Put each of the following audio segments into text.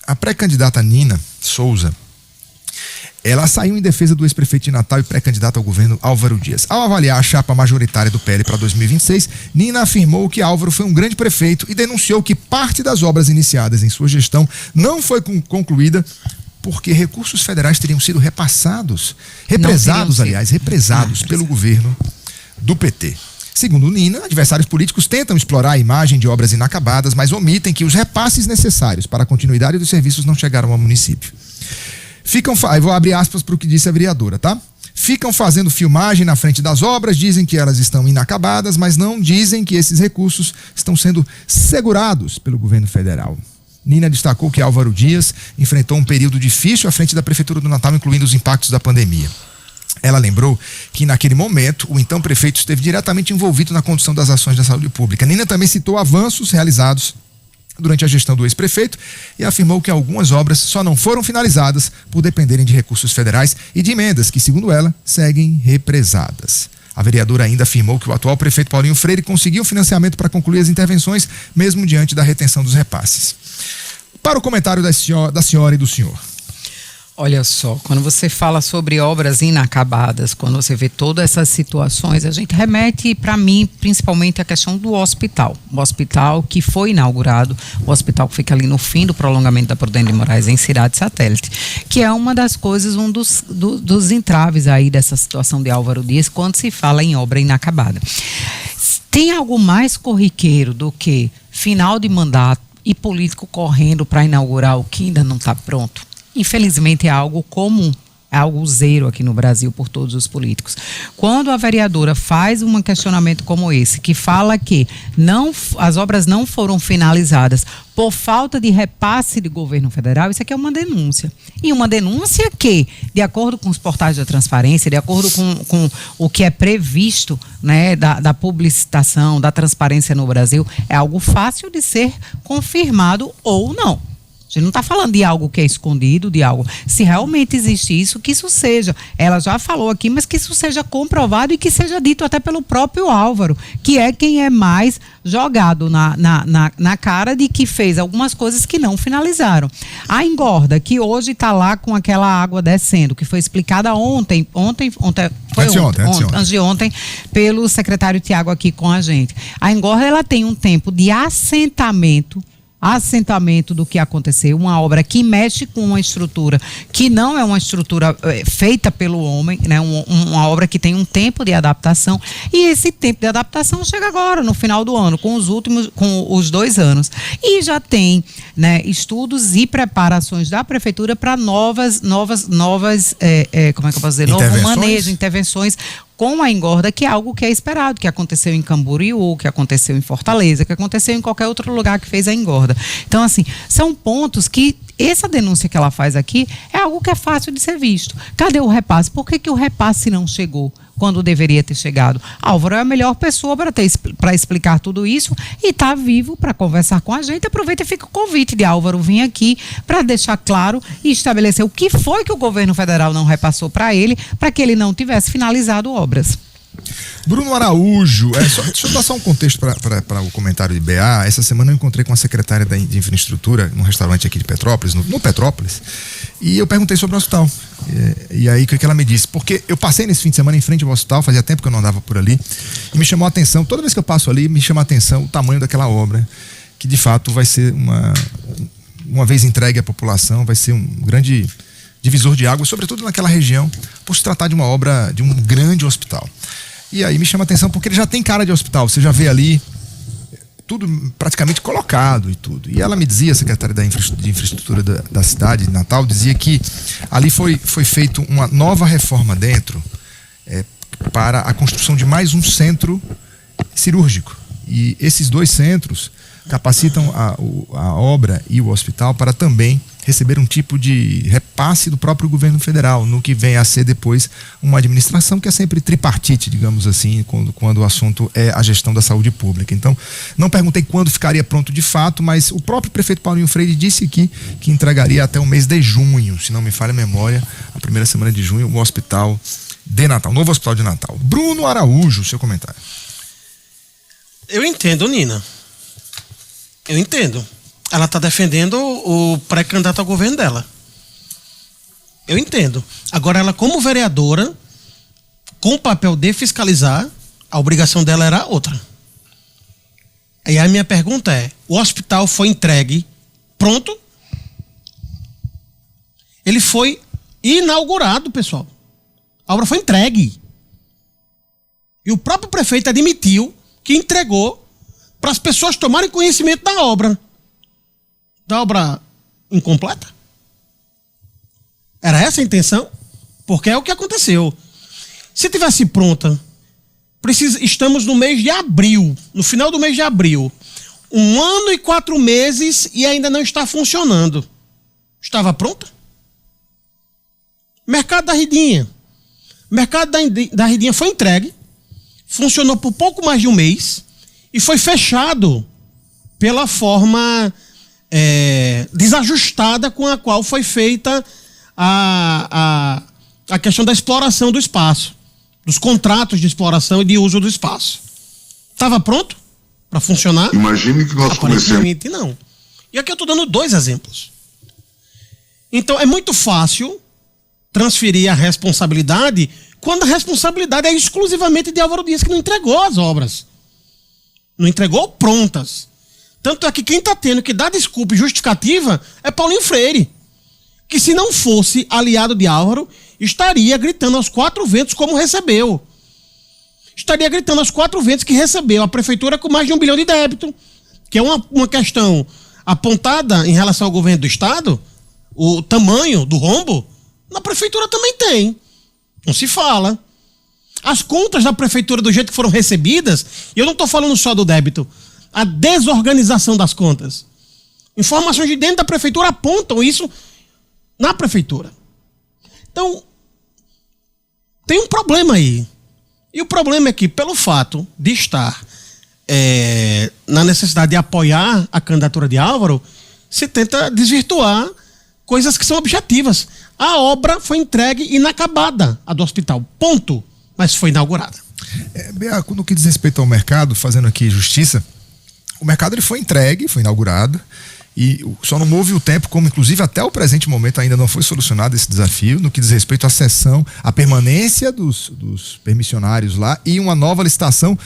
a pré-candidata Nina Souza, ela saiu em defesa do ex-prefeito de Natal e pré-candidato ao governo Álvaro Dias. Ao avaliar a chapa majoritária do PL para 2026, Nina afirmou que Álvaro foi um grande prefeito e denunciou que parte das obras iniciadas em sua gestão não foi concluída porque recursos federais teriam sido represados pelo governo do PT. Segundo Nina, adversários políticos tentam explorar a imagem de obras inacabadas, mas omitem que os repasses necessários para a continuidade dos serviços não chegaram ao município. Vou abrir aspas para o que disse a vereadora, tá? Ficam fazendo filmagem na frente das obras, dizem que elas estão inacabadas, mas não dizem que esses recursos estão sendo segurados pelo governo federal. Nina destacou que Álvaro Dias enfrentou um período difícil à frente da Prefeitura do Natal, incluindo os impactos da pandemia. Ela lembrou que, naquele momento, o então prefeito esteve diretamente envolvido na condução das ações da saúde pública. Nina também citou avanços realizados durante a gestão do ex-prefeito e afirmou que algumas obras só não foram finalizadas por dependerem de recursos federais e de emendas que, segundo ela, seguem represadas. A vereadora ainda afirmou que o atual prefeito Paulinho Freire conseguiu financiamento para concluir as intervenções, mesmo diante da retenção dos repasses. Para o comentário da senhora e do senhor. Olha só, quando você fala sobre obras inacabadas, quando você vê todas essas situações, a gente remete, para mim, principalmente a questão do hospital. O hospital que foi inaugurado, o hospital que fica ali no fim do prolongamento da Prudente de Moraes, em Cidade Satélite, que é uma das coisas, um dos entraves aí dessa situação de Álvaro Dias, quando se fala em obra inacabada. Tem algo mais corriqueiro do que final de mandato e político correndo para inaugurar o que ainda não está pronto? Infelizmente é algo comum, é algo zero aqui no Brasil por todos os políticos. Quando a vereadora faz um questionamento como esse, que fala que as obras não foram finalizadas por falta de repasse do governo federal, isso aqui é uma denúncia. E uma denúncia que, de acordo com os portais da transparência, de acordo com o que é previsto, né, da publicitação, da transparência no Brasil, é algo fácil de ser confirmado ou não. A gente não está falando de algo que é escondido, de algo. Se realmente existe isso, que isso seja. Ela já falou aqui, mas que isso seja comprovado e que seja dito até pelo próprio Álvaro, que é quem é mais jogado na cara de que fez algumas coisas que não finalizaram. A engorda, que hoje está lá com aquela água descendo, que foi explicada antes de ontem, pelo secretário Tiago aqui com a gente. A engorda, ela tem um tempo de assentamento do que aconteceu, uma obra que mexe com uma estrutura que não é uma estrutura feita pelo homem, né? Uma obra que tem um tempo de adaptação, e esse tempo de adaptação chega agora, no final do ano, com os 2 anos. E já tem, né, estudos e preparações da prefeitura para novas como é que eu posso dizer? Novo manejo, intervenções com a engorda, que é algo que é esperado, que aconteceu em Camboriú, que aconteceu em Fortaleza, que aconteceu em qualquer outro lugar que fez a engorda. Então, assim, são pontos que essa denúncia que ela faz aqui é algo que é fácil de ser visto. Cadê o repasse? Por que o repasse não chegou quando deveria ter chegado? Álvaro é a melhor pessoa para explicar tudo isso e está vivo para conversar com a gente. Aproveita e fica o convite de Álvaro vir aqui para deixar claro e estabelecer o que foi que o governo federal não repassou para ele, para que ele não tivesse finalizado obras. Bruno Araújo, deixa eu dar só um contexto para o comentário de BA. Essa semana eu encontrei com a secretária de infraestrutura num restaurante aqui de Petrópolis, no Petrópolis, e eu perguntei sobre o hospital. E aí o que ela me disse? Porque eu passei nesse fim de semana em frente ao hospital, fazia tempo que eu não andava por ali, e me chamou a atenção, toda vez que eu passo ali, me chama a atenção o tamanho daquela obra, que de fato vai ser uma vez entregue à população, vai ser um grande divisor de águas, sobretudo naquela região, por se tratar de uma obra, de um grande hospital. E aí me chama a atenção porque ele já tem cara de hospital, você já vê ali tudo praticamente colocado e tudo. E ela me dizia, a secretária de infraestrutura da cidade de Natal, dizia que ali foi feita uma nova reforma dentro para a construção de mais um centro cirúrgico. E esses 2 centros capacitam a obra e o hospital para também receber um tipo de repasse do próprio governo federal, no que vem a ser depois uma administração que é sempre tripartite, digamos assim, quando o assunto é a gestão da saúde pública. Então, não perguntei quando ficaria pronto de fato, mas o próprio prefeito Paulinho Freire disse aqui que entregaria até o mês de junho, se não me falha a memória, a primeira semana de junho, o hospital de Natal, novo hospital de Natal. Bruno Araújo, seu comentário. Eu entendo, Nina. Eu entendo. Ela está defendendo o pré-candidato ao governo dela. Eu entendo. Agora, ela como vereadora, com o papel de fiscalizar, a obrigação dela era outra. Aí a minha pergunta é, o hospital foi entregue, pronto? Ele foi inaugurado, pessoal. A obra foi entregue. E o próprio prefeito admitiu que entregou para as pessoas tomarem conhecimento da obra. Da obra incompleta? Era essa a intenção? Porque é o que aconteceu. Se tivesse pronta, estamos no mês de abril, no final do mês de abril. 1 ano e 4 meses e ainda não está funcionando. Estava pronta? Mercado da Ridinha. Mercado da Ridinha foi entregue, funcionou por pouco mais de um mês e foi fechado pela forma desajustada com a qual foi feita a questão da exploração do espaço, dos contratos de exploração e de uso do espaço. Estava pronto para funcionar? Imagine que nós Aparentemente não. E aqui eu estou dando 2 exemplos. Então é muito fácil transferir a responsabilidade quando a responsabilidade é exclusivamente de Álvaro Dias, que não entregou as obras. Não entregou prontas. Tanto é que quem está tendo que dar desculpa e justificativa é Paulinho Freire, que se não fosse aliado de Álvaro, estaria gritando aos 4 ventos como recebeu. Estaria gritando aos 4 ventos que recebeu a prefeitura com mais de 1 bilhão de débito, que é uma questão apontada em relação ao governo do estado, o tamanho do rombo, na prefeitura também tem. Não se fala. As contas da prefeitura do jeito que foram recebidas, e eu não estou falando só do débito, a desorganização das contas. Informações de dentro da prefeitura apontam isso na prefeitura. Então, tem um problema aí. E o problema é que, pelo fato de estar na necessidade de apoiar a candidatura de Álvaro, se tenta desvirtuar coisas que são objetivas. A obra foi entregue inacabada, a do hospital, ponto, mas foi inaugurada. Bea, no que diz respeito ao mercado, fazendo aqui justiça, o mercado ele foi entregue, foi inaugurado, e só não houve o tempo, como inclusive até o presente momento ainda não foi solucionado esse desafio, no que diz respeito à cessão, à permanência dos permissionários lá e uma nova licitação,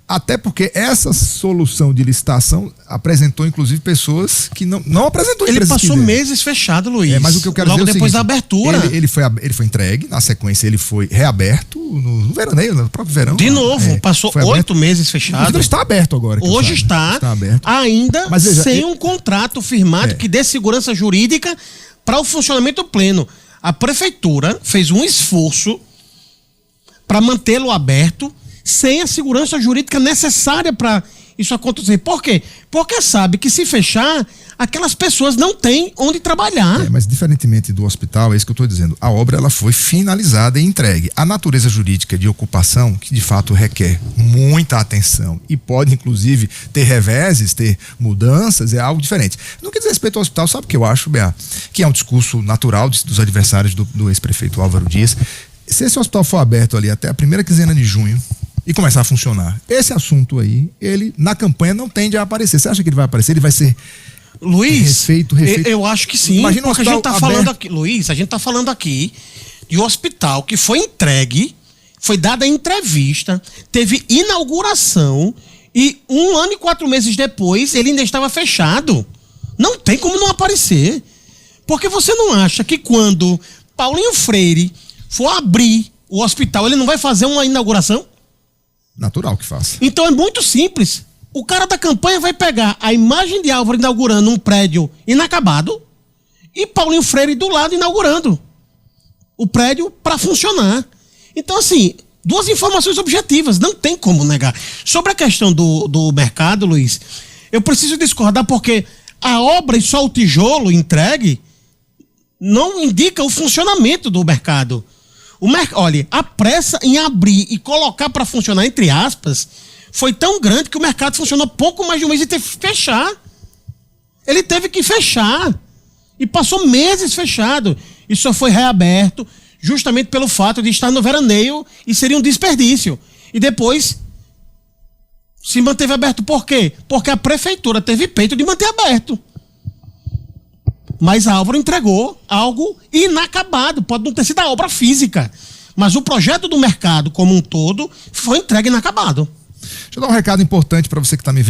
até porque essa solução de licitação apresentou inclusive pessoas que não apresentou. Ele passou meses fechado, Luiz. Mas o que eu quero logo dizer depois é o seguinte, da abertura. Ele foi entregue, na sequência ele foi reaberto no veraneio, no próprio verão. De novo, passou 8 meses fechado. Ele está aberto agora. Hoje está aberto. Ainda veja, sem um contrato firmado que dê segurança jurídica para o funcionamento pleno. A prefeitura fez um esforço para mantê-lo aberto sem a segurança jurídica necessária para isso acontecer. Por quê? Porque sabe que se fechar, aquelas pessoas não têm onde trabalhar. Mas diferentemente do hospital, é isso que eu estou dizendo, a obra ela foi finalizada e entregue. A natureza jurídica de ocupação, que de fato requer muita atenção e pode inclusive ter reveses, ter mudanças, é algo diferente. No que diz respeito ao hospital, sabe o que eu acho, Bea? Que é um discurso natural dos adversários do ex-prefeito Álvaro Dias. Se esse hospital for aberto ali até a primeira quinzena de junho, e começar a funcionar, esse assunto aí, ele na campanha não tende a aparecer. Você acha que ele vai aparecer? Ele vai ser refeito? Eu acho que sim. Imagina porque a gente tá falando aqui, Luiz, a gente tá falando aqui de um hospital que foi entregue, foi dada entrevista, teve inauguração e 1 ano e 4 meses depois ele ainda estava fechado. Não tem como não aparecer. Porque você não acha que quando Paulinho Freire for abrir o hospital, ele não vai fazer uma inauguração? Natural que faça. Então é muito simples. O cara da campanha vai pegar a imagem de Álvaro inaugurando um prédio inacabado e Paulinho Freire do lado inaugurando o prédio para funcionar. Então, assim, 2 informações objetivas, não tem como negar. Sobre a questão do mercado, Luiz, eu preciso discordar porque a obra e só o tijolo entregue não indica o funcionamento do mercado. Olha, a pressa em abrir e colocar para funcionar, entre aspas, foi tão grande que o mercado funcionou pouco mais de um mês e teve que fechar. Ele teve que fechar. E passou meses fechado. E só foi reaberto justamente pelo fato de estar no veraneio e seria um desperdício. E depois se manteve aberto. Por quê? Porque a prefeitura teve peito de manter aberto. Mas a Álvaro entregou algo inacabado. Pode não ter sido a obra física, mas o projeto do mercado como um todo foi entregue inacabado. Deixa eu dar um recado importante para você que está me vendo